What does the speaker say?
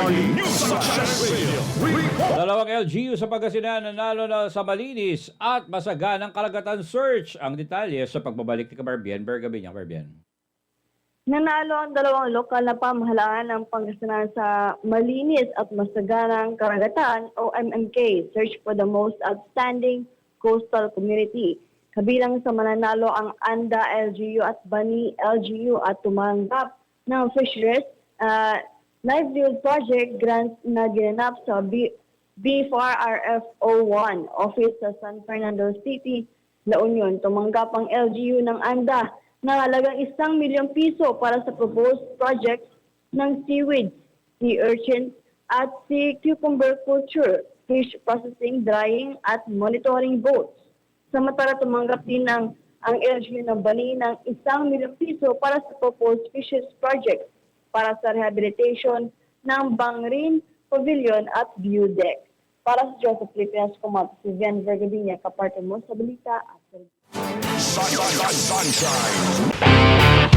News Success Radio. Dalawang LGU sa Pangasinan nanalo na sa malinis at masaganang karagatan search. Ang detalye sa pagbabalik ni Kabarbian Bergabi niya, Kabarbian. Nanalo ang dalawang lokal na pamahalaan ng Pangasinan sa malinis at masaganang karagatan o MMK, Search for the Most Outstanding Coastal Community. Kabilang sa mananalo ang ANDA LGU at Bani LGU at tumanggap ng Fisheries Livelihood Project grants na ginanap sa B4RF01 Office sa San Fernando City, La Union. Tumanggap ang LGU ng ANDA na halagang 1 milyong piso para sa proposed projects ng seaweed, sea urchin at sea cucumber culture, fish processing, drying at monitoring boats. Samantala tumanggap din ang LGU ng Bani ng 1 milyong piso para sa proposed fishes projects para sa rehabilitation ng Bangrin Pavilion at View Deck. Para sa Joseph Filipinas, kumato si Vian Vergabinia, kaparte mo sa balita at Sunshine.